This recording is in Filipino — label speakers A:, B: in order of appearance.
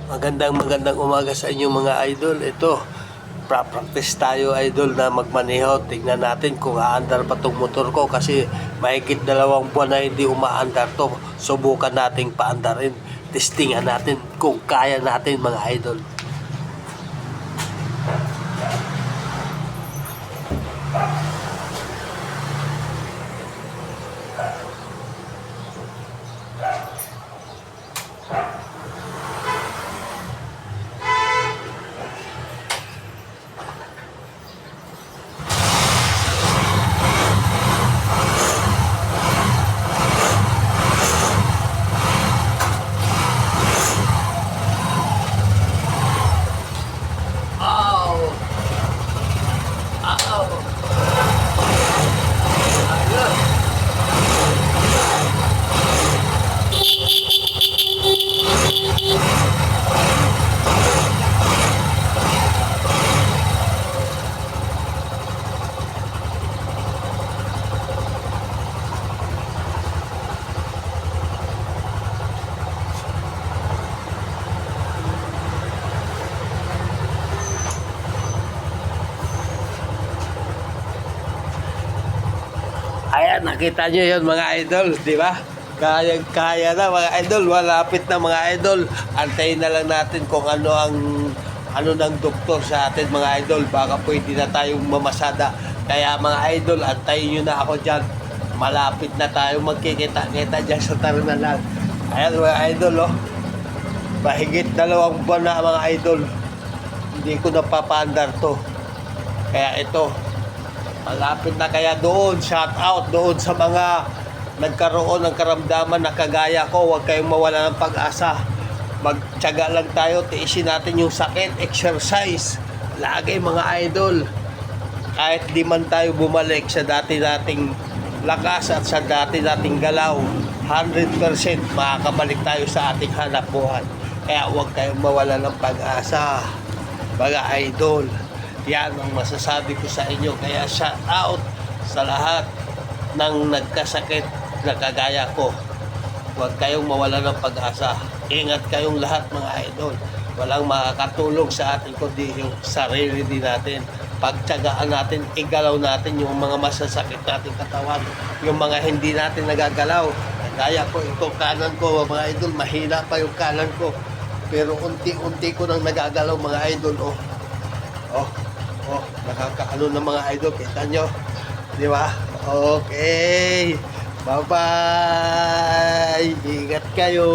A: Magandang umaga sa inyo mga idol. Ito, practice tayo idol na magmaneho. Tignan natin kung aandar pa tong motor ko kasi mahigit 2 buwan na hindi umaandar to. Subukan nating paandarin. Testingan natin kung kaya natin mga idol. Ayan, nakita nyo yun mga idol, di ba? Kaya na mga idol, malapit na mga idol. Antayin na lang natin kung ano ng doktor sa atin mga idol. Baka pwede na tayong mamasada. Kaya mga idol, antayin nyo na ako dyan. Malapit na tayo magkikita-kita dyan sa terminal. Ayan mga idol, oh. Mahigit 2 buwan na mga idol. Hindi ko napapandar to. Kaya ito, malapit na, kaya doon, shout out doon sa mga nagkaroon ng karamdaman na kagaya ko. Huwag kayong mawala ng pag-asa. Magtiyaga lang tayo, tiisin natin yung sakit, exercise. Lagi mga idol. Kahit di man tayo bumalik sa dati-dating lakas at sa dati-dating galaw, 100% makakabalik tayo sa ating hanap buhay. Kaya huwag kayong mawala ng pag-asa, mga idol. Yan ang masasabi ko sa inyo. Kaya shout out sa lahat ng nagkasakit na kagaya ko. Huwag kayong mawala ng pag-asa. Ingat kayong lahat mga idol. Walang makakatulong sa atin kundi yung sarili din natin. Pagtiyagaan natin, igalaw natin yung mga masasakit nating katawan. Yung mga hindi natin nagagalaw. Kagaya ko, ito kanan ko mga idol. Mahina pa yung kanan ko. Pero unti-unti ko nang nagagalaw mga idol. Oh, nakakaano ng mga idol, kita nyo, di ba? Okay, bye-bye, ingat kayo.